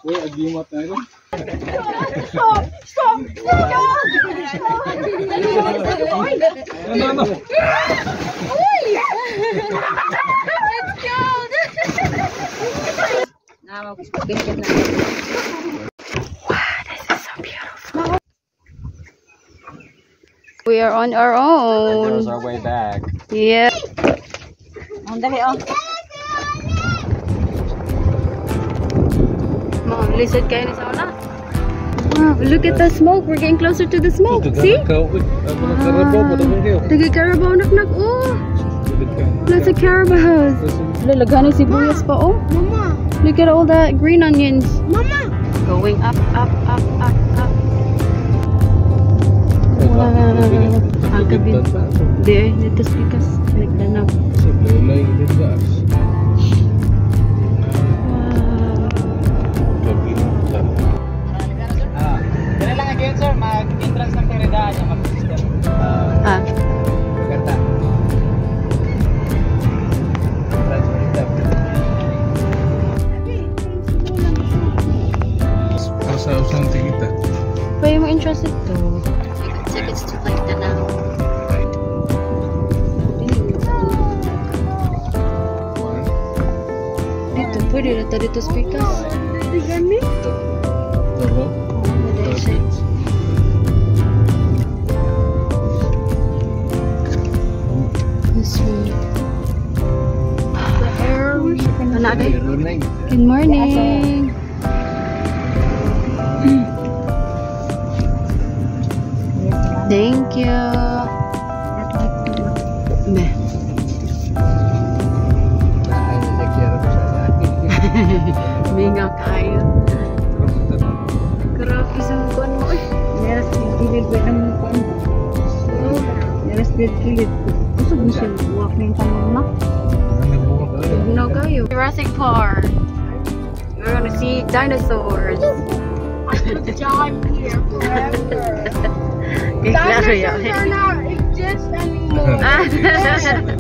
Uy, agimat na ito. Stop! Stop! Ano? Let's go! Wow, this is so beautiful. We are on our own. There's our way back. Yeah. Mom, listen kayo ni Sauna. Wow, look at the smoke. We're getting closer to the smoke. See? Dagi Carabao nak. Oh, lots of Carabaos. Lalagyan ng sibuyas pa. Oh, Mama. Look at all that green onions. Mama. Going up, up, up, up, up. Wow. Agabin. There, dito speakers. Nagdanaw. Sir, mag-entrance ng Peridaan yung mag-system. Maganda. Usang tingita. Why are you interested to? You can take it to like the now. Dito, pwede na dito speakers. Ganito. Good morning. Thank you. Minga kayo. Grabe sa kuan mo eh. Meron kilid ba ng kuan? Meron kilid. Gusto mo siya walk ng tanong. No kayo. Jurassic Park. We're gonna see dinosaurs. John here forever. Dinosaurs are not exist anymore. They're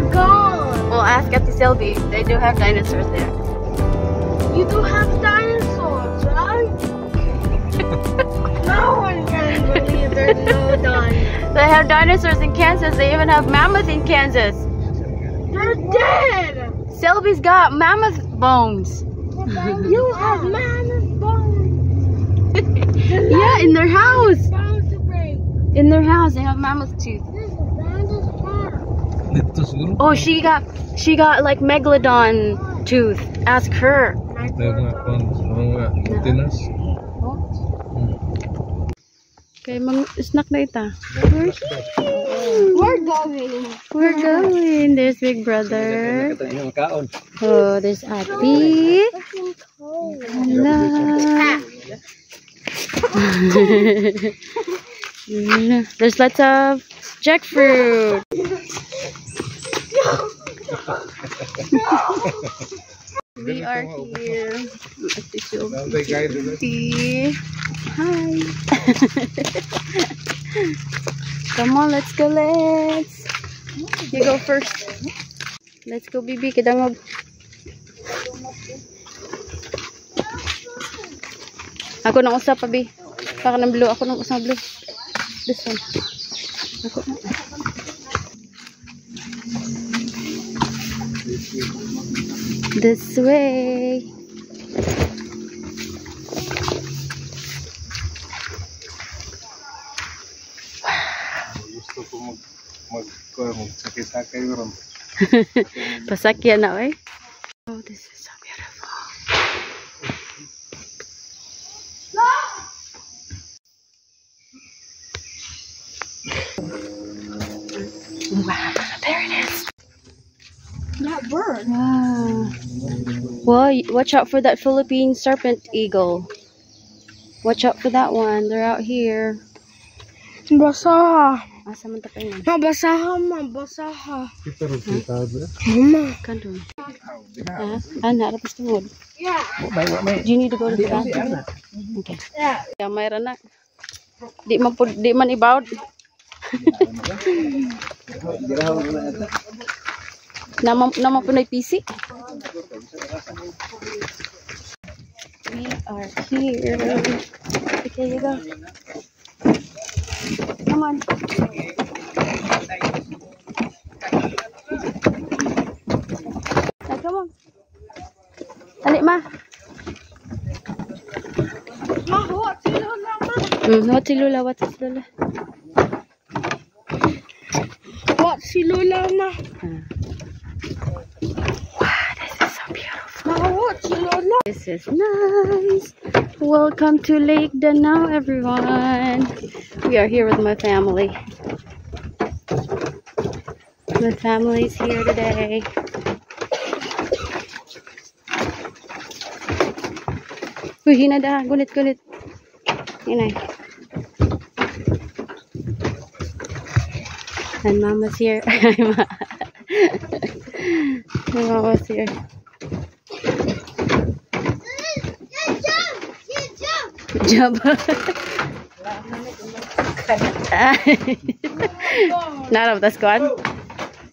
gone. Well, ask Ate Selby. They do have dinosaurs there. You do have dinosaurs, right? No one can believe there's no dinosaurs. They have dinosaurs in Kansas. They even have mammoth in Kansas. They're dead. Selby's got mammoth bones. You have mammoth bones. Yeah, in their house. Bones to break. In their house, they have mammoth tooth. This is farm. Oh, she got like megalodon tooth. Ask her. Okay, snack na ita. We're going. We're going. There's Big Brother. Oh, there's Ate. Hello. There's lots of jackfruit. We are here. Hi. Come on, let's go, let's. You go first. Let's go, Bibi. Kidangog. Ako nang usap, Abi. Saka ng blue. Ako nang usap, blue. This one. Ako na. This way. Pasakyan na, eh. Oh, this is so beautiful. Wow, there it is. That bird. Wow. Well, watch out for that Philippine serpent eagle. Watch out for that one. They're out here. Basaha. Asa man ta kayo? Mabasaha, mabasaha. Mama. Kanto. Ana, rapos tungod. Yeah. Do you need to go to the bathroom? Okay. Yeah. Yeah, mayroon na. Di man ibawd. Nama po na PC. are here. Okay, you go. Come on. Hey, come on. Dali, ma. Ma, what si Lola, ma? What si Lola? What is Lola? What si Lola, ma? Wow, this is so beautiful. Ma, what si Lola? This is nice. Welcome to Lake Danao, everyone. We are here with my family. My family's here today. Uy, hinada. Gulit. Hinay. And Mama's here. Mama's here. Jump. Narap tas kuan.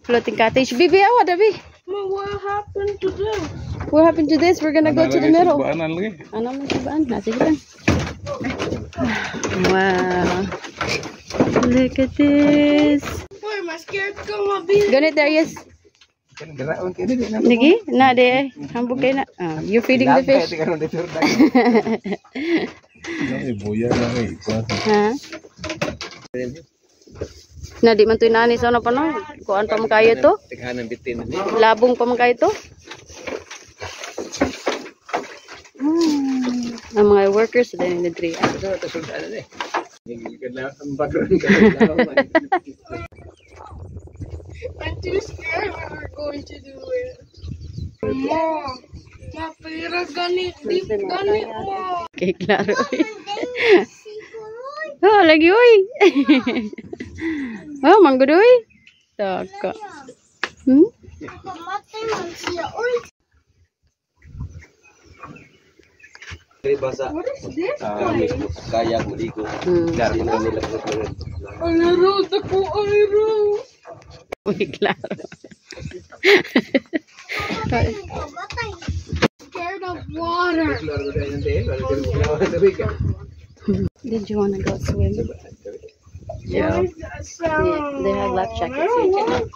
Floating cottage. Bibi, what Bibi? Ma, what happened to this? What happened to this? We're gonna go to the middle. Baanan lagi. Ano man subaan? Nasa lang. Wow. Look at this. Boy, my scared ko mabil. Ganit Darius. Kan geraon kini di na. Lagi? Na de. Hambog kayo na. You're feeding the fish. Karon di turda. Ay boya na kay. Ha? Na di man to inani sa ano pa no? Kuan pa man kayo to? Tighanan bitin ni. Labong pa man kayo to? Ang mga workers sa din nagdri. Ito ta sultan ni. Ang background ka. I'm too scared when we're going to do it. Mom, ma, pero ganit, mo. Okay, klaro. Oh, lagi uy. Oh, manggudoy. Taka. Kamatay man siya. Uy, Basa. what is this place? Kaya muliko. Dari nila Ay, Rose, ako, ay, Rose. Uy, klaro. Scared of water. Did you want to go swim? Yeah. What is that sound? They have life jackets here.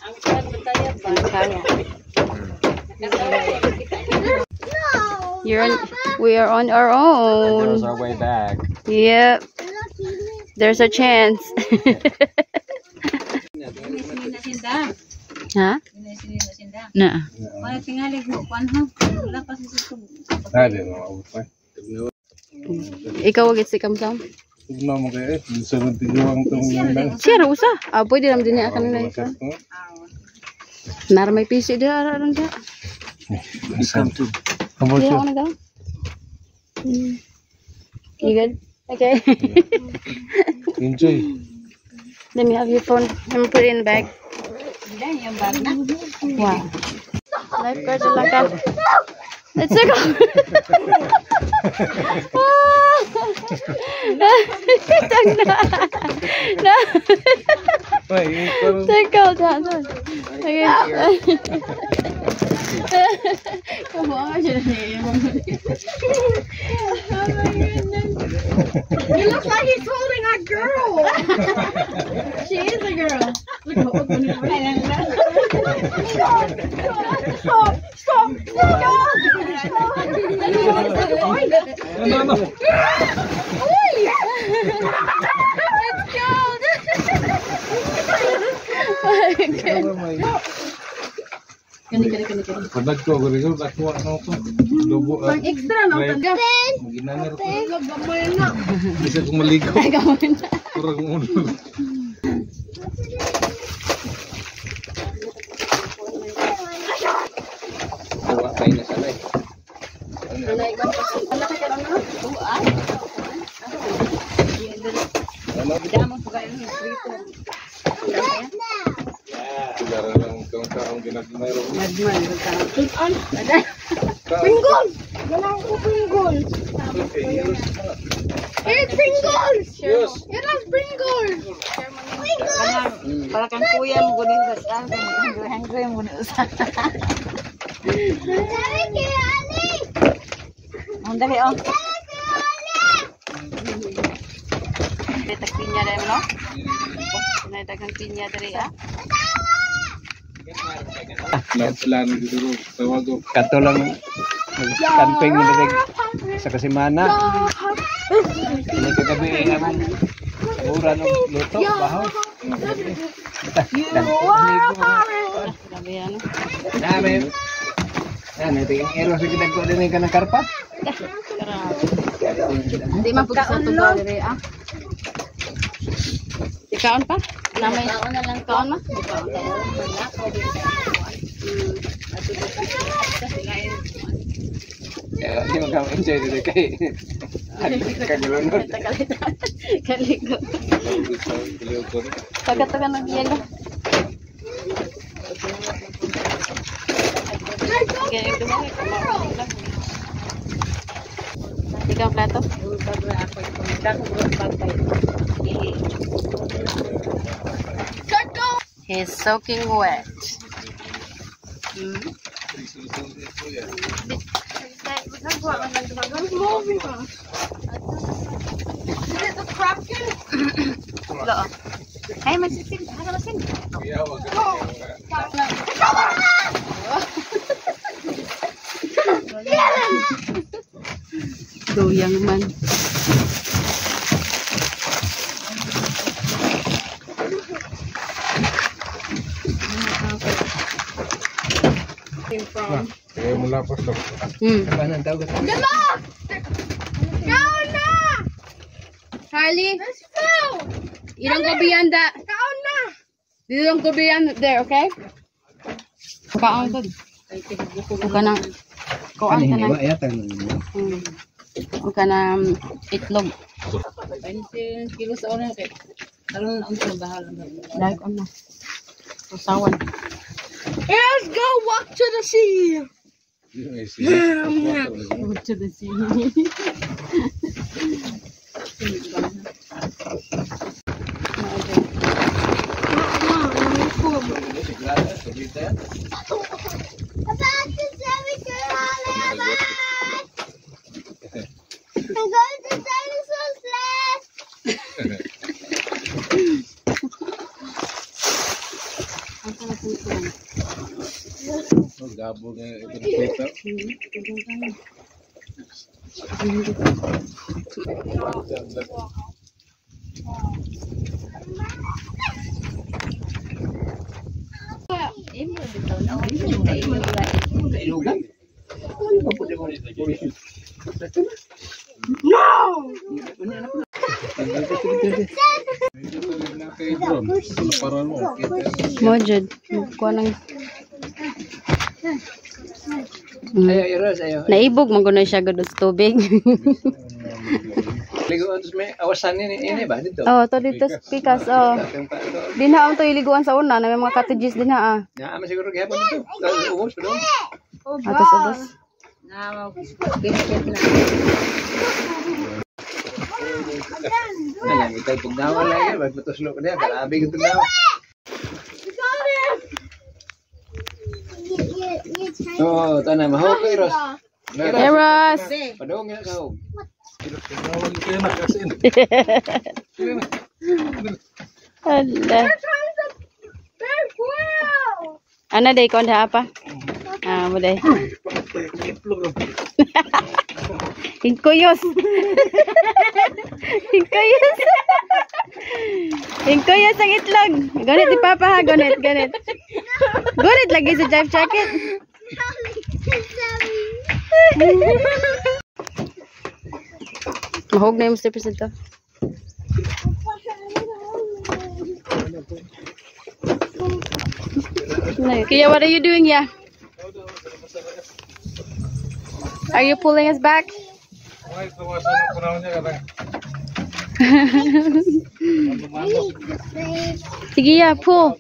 You're on, we are on our There's own. our way back. Yep. There's a chance. Ha? Na. Ada mo pa. Ikaw wag si Kamsam. Tugnaw mo kay sunod tiguang tong nang. Siya ra usa. Ah, pwede naman din niya akan na ikaw. Nar may PC dia arang dia. Welcome to. You wanna go? You good? Okay. Enjoy. Let me have your phone. I'm gonna put it in the bag. Wow. Lifeguards are like that. Let's go. No. Wait, parang Take out that one. Okay. Come on, I should have said it. Oh my goodness. He looks like he's holding a girl. She is a girl. Look how open it is. Stop. no. Kani. Padag ko gari ako ano ko. Lobo. Pang extra no taga. Ginangar ko. Gamay na. Bisa kong maligo. Gawin na. Kurang uno. Kuha kayo na sanay. Nanay ba kasi wala ka lang na? Buan. Damo po kayo ng frito. Sigara lang kung kaong ginagmayro. Madman ka. Pinggol! Wala ko pinggol. It's Pringles! Yes. It has Pringles! Para kang kuya mo gunin sa saan kung hanggoy mo na usa. Ang dali oh. Tag pinya dahil no? Dagang pinya dari Lahat dito. Tawag ko. Kato lang camping mo dito sa Kasimana. Ini kagabi naman. Mura ng luto, bahaw. Grabe yan. Dami. Yan, ito yung ero sa ginagawa din ka ng karpa. Hindi man pagka sa tuba diri Ikaon pa? Namay kaon na lang kaon na. Hindi mo kami enjoy dito kay kagulunod. Kaligo. Taga-taga ng yelo. Ganyan dumami. Ikaw plato? He's soaking wet. Loh. Ay, masisin. Ano masin? Doyang man. Kaya mula po sa Kapanan tawag ito. Harley, you don't go beyond that. You don't go beyond there, okay? Kaon to. Ka nang kaon ka nang. Ka nang itlog. 20 kilos sa oras kay. Karon ang bahala. Like on na. Usawan. Let's go walk to the sea. Go to the sea. I'm going to dinosaur slash. Gabo na ito na kita. Mojud. Kuha nang Ayo, iros, ayo. naibog maguna siya gud sa tubig. Liguan sa may awasan ini ba dito? Oh, to dito sa Pikas. Oh. Dinha to iliguan sa una na may mga cottages dinha Na ama siguro gihapon dito. Ubos pa doon. Atos ubos. Nalang ikaw pugnawa lang yan. Magpatuslo ka niya. Kalabi ka tugnawa. Oo, tanay. Mahawag ka, Iros. Eros. Padawang nga kahog. Hala. Ana day kon apa? Ah, mo day. Hingkoyos. Hingkoyos. Hingkoyos ang itlog. Gonit di papa ha, gonit. Gonit lagi sa jive jacket. Mahog na yung Mr. President. Kaya, what are you doing, yeah? Are you pulling us back? Sige, yeah, pull.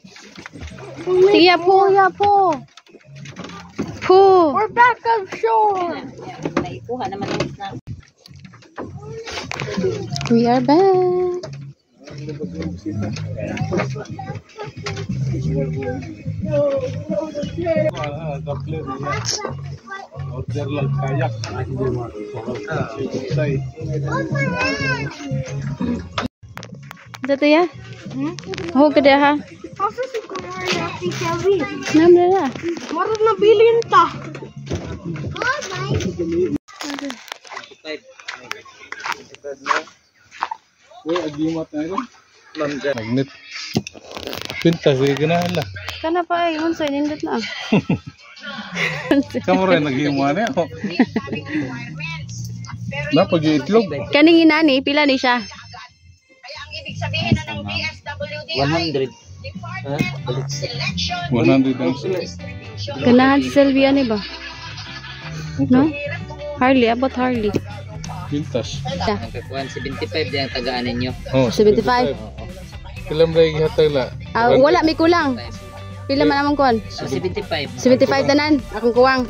Sige, yeah, pull, yeah, pull. Pull. We're back on shore. Naikuha naman yung snack. We are back. Dito ya? Oh, kada ha? Asa si Kuya Ate Shelby? Namla na. Marang nabilin ta. Uy, agimat na ito. Magnet. Pintas, ganahan lang. Kana pa ay unsa nindot na. Kamu rin nag-iuman eh. Napag itlog. Kaning inani pila ni siya? 100. 100 ang Ganahan si Sylvia ni ba? No? Harley, about Harley. pintas. Siya. Nagkakuhan 75 din ang tagaan ninyo. Oh, 75. Kilam rin ihatag la. Ah, wala may kulang. Pila man among kuan? So 75. 75 tanan akong kuwang.